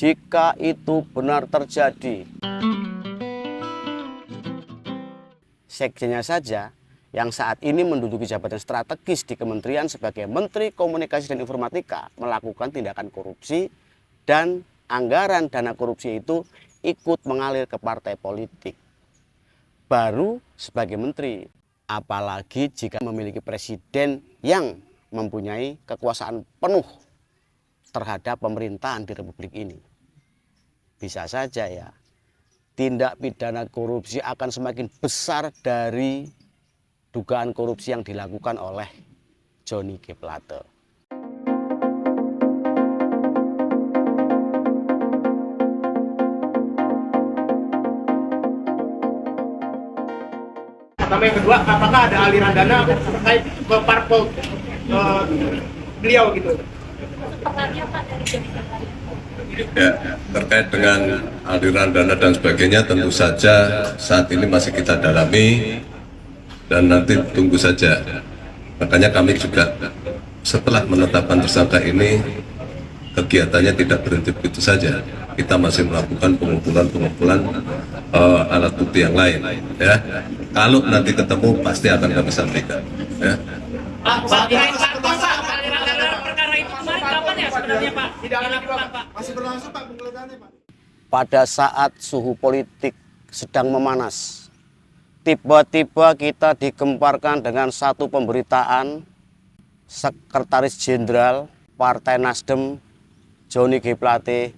Jika itu benar terjadi, sekjennya saja yang saat ini menduduki jabatan strategis di kementerian sebagai Menteri Komunikasi dan Informatika melakukan tindakan korupsi dan anggaran dana korupsi itu ikut mengalir ke partai politik. Baru sebagai menteri, apalagi jika memiliki presiden yang mempunyai kekuasaan penuh terhadap pemerintahan di Republik ini. Bisa saja ya, tindak pidana korupsi akan semakin besar dari dugaan korupsi yang dilakukan oleh Johnny G. Plate. Sama yang kedua, apakah ada aliran dana terkait ke parpol beliau gitu? Ya, terkait dengan aliran dana dan sebagainya tentu saja saat ini masih kita dalami dan nanti tunggu saja. Makanya kami juga setelah menetapkan tersangka ini kegiatannya tidak berhenti begitu saja. Kita masih melakukan pengumpulan alat bukti yang lain. Ya, kalau nanti ketemu pasti akan kami sampaikan. Ya. Masih berlangsung Pak penggeledahannya Pak? Pada saat suhu politik sedang memanas, tiba-tiba kita digemparkan dengan satu pemberitaan Sekretaris Jenderal Partai Nasdem Johnny G. Plate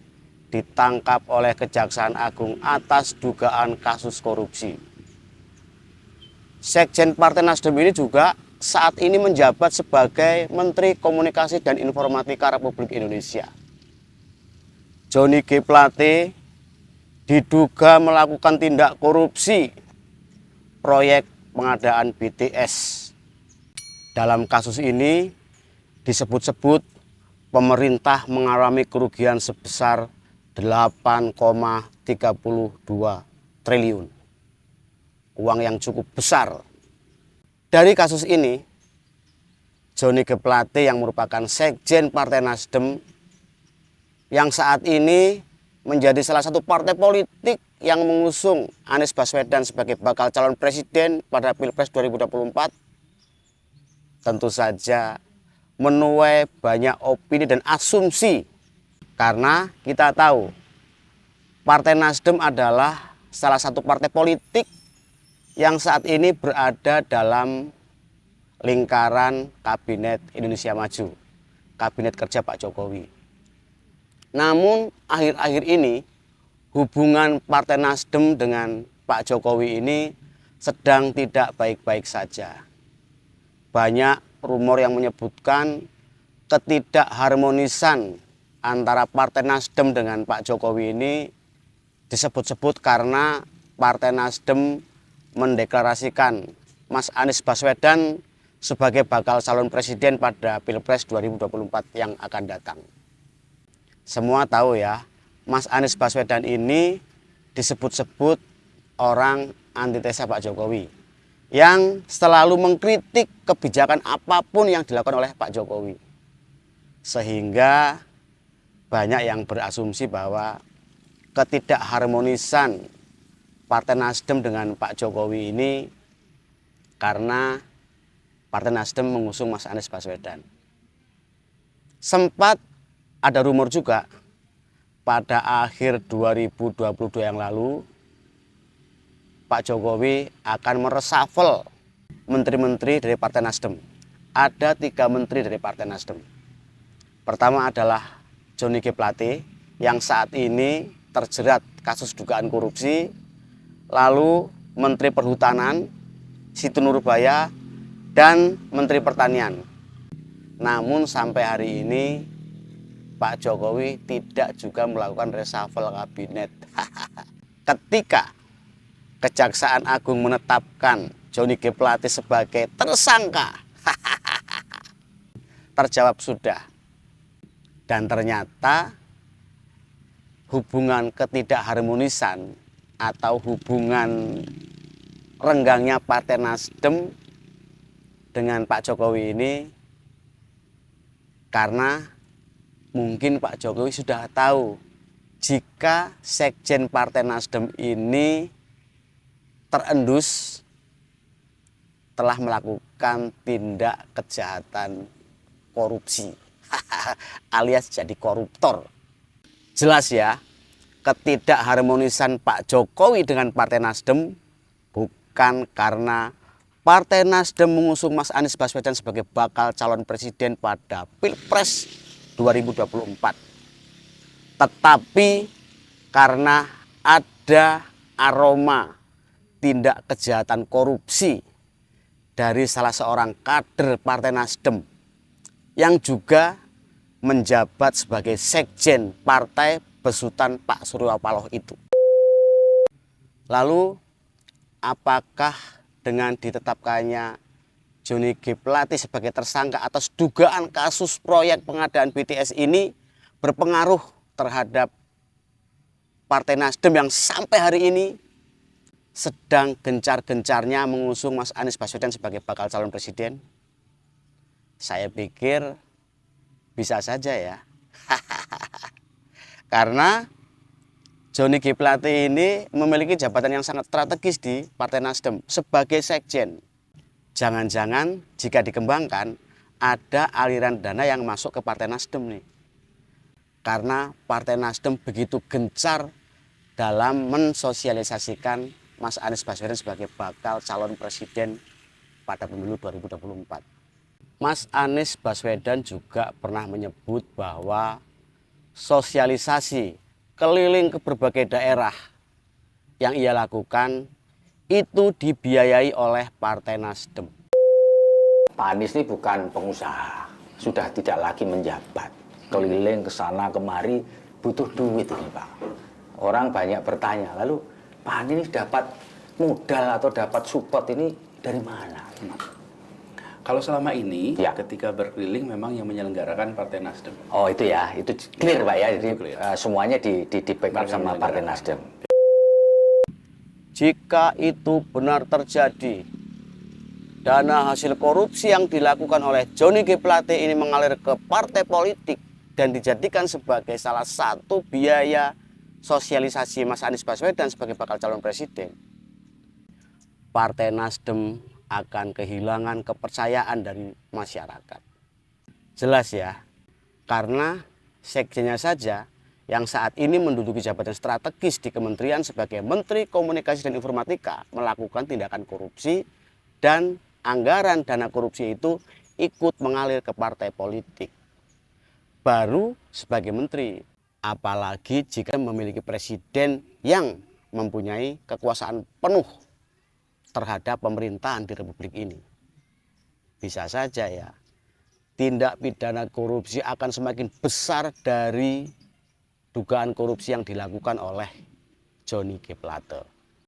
ditangkap oleh Kejaksaan Agung atas dugaan kasus korupsi. Sekjen Partai Nasdem ini juga saat ini menjabat sebagai Menteri Komunikasi dan Informatika Republik Indonesia. Johnny G. Plate diduga melakukan tindak korupsi proyek pengadaan BTS. Dalam kasus ini disebut-sebut pemerintah mengalami kerugian sebesar 8,32 triliun. Uang yang cukup besar. Dari kasus ini, Johnny G. Plate yang merupakan Sekjen Partai Nasdem yang saat ini menjadi salah satu partai politik yang mengusung Anies Baswedan sebagai bakal calon presiden pada Pilpres 2024, tentu saja menuai banyak opini dan asumsi karena kita tahu Partai Nasdem adalah salah satu partai politik yang saat ini berada dalam lingkaran Kabinet Indonesia Maju, Kabinet Kerja Pak Jokowi. Namun akhir-akhir ini hubungan Partai Nasdem dengan Pak Jokowi ini sedang tidak baik-baik saja. Banyak rumor yang menyebutkan ketidakharmonisan antara Partai Nasdem dengan Pak Jokowi ini disebut-sebut karena Partai Nasdem mendeklarasikan Mas Anies Baswedan sebagai bakal calon presiden pada Pilpres 2024 yang akan datang. Semua tahu ya, Mas Anies Baswedan ini disebut-sebut orang antitesa Pak Jokowi yang selalu mengkritik kebijakan apapun yang dilakukan oleh Pak Jokowi. Sehingga banyak yang berasumsi bahwa ketidakharmonisan Partai Nasdem dengan Pak Jokowi ini karena Partai Nasdem mengusung Mas Anies Baswedan. Sempat ada rumor juga pada akhir 2022 yang lalu Pak Jokowi akan mereshuffle menteri-menteri dari Partai Nasdem. Ada 3 menteri dari Partai Nasdem. Pertama adalah Johnny G. Plate yang saat ini terjerat kasus dugaan korupsi. Lalu Menteri Perhutanan Siti Nurbaya dan Menteri Pertanian. Namun sampai hari ini Pak Jokowi tidak juga melakukan reshuffle kabinet. Ketika Kejaksaan Agung menetapkan Johnny G. Plate sebagai tersangka, terjawab sudah. Dan ternyata hubungan ketidakharmonisan atau hubungan renggangnya Partai Nasdem dengan Pak Jokowi ini karena mungkin Pak Jokowi sudah tahu jika Sekjen Partai Nasdem ini terendus telah melakukan tindak kejahatan korupsi alias jadi koruptor. Jelas ya, ketidakharmonisan Pak Jokowi dengan Partai Nasdem bukan karena Partai Nasdem mengusung Mas Anies Baswedan sebagai bakal calon presiden pada Pilpres 2024. Tetapi karena ada aroma tindak kejahatan korupsi dari salah seorang kader Partai Nasdem yang juga menjabat sebagai sekjen partai besutan Pak Surya Paloh itu. Lalu apakah dengan ditetapkannya Johnny G. Plate sebagai tersangka atas dugaan kasus proyek pengadaan BTS ini berpengaruh terhadap Partai Nasdem yang sampai hari ini sedang gencar-gencarnya mengusung Mas Anies Baswedan sebagai bakal calon presiden? Saya pikir bisa saja ya. Karena Johnny G. Plate ini memiliki jabatan yang sangat strategis di Partai Nasdem sebagai sekjen. Jangan-jangan jika dikembangkan ada aliran dana yang masuk ke Partai Nasdem nih. Karena Partai Nasdem begitu gencar dalam mensosialisasikan Mas Anies Baswedan sebagai bakal calon presiden pada pemilu 2024. Mas Anies Baswedan juga pernah menyebut bahwa sosialisasi keliling ke berbagai daerah yang ia lakukan itu dibiayai oleh Partai Nasdem. Pak Anies ini bukan pengusaha, sudah tidak lagi menjabat, keliling ke sana kemari, butuh duit ini Pak. Orang banyak bertanya, lalu Pak Anies dapat modal atau dapat support ini dari mana? Kalau selama ini, Ya. ketika berkeliling memang yang menyelenggarakan Partai Nasdem. Oh itu ya, itu clear Pak ya, jadi Clear. semuanya di backup Mereka sama Partai menyelenggarakan. Nasdem. Jika itu benar terjadi, dana hasil korupsi yang dilakukan oleh Johnny G. Plate ini mengalir ke partai politik dan dijadikan sebagai salah satu biaya sosialisasi Mas Anies Baswedan sebagai bakal calon presiden, Partai Nasdem akan kehilangan kepercayaan dari masyarakat. Jelas ya, karena sekjennya saja yang saat ini menduduki jabatan strategis di kementerian sebagai Menteri Komunikasi dan Informatika melakukan tindakan korupsi dan anggaran dana korupsi itu ikut mengalir ke partai politik. Baru sebagai menteri, apalagi jika memiliki presiden yang mempunyai kekuasaan penuh terhadap pemerintahan di Republik ini. Bisa saja ya, tindak pidana korupsi akan semakin besar dari dugaan korupsi yang dilakukan oleh Johnny G. Plate.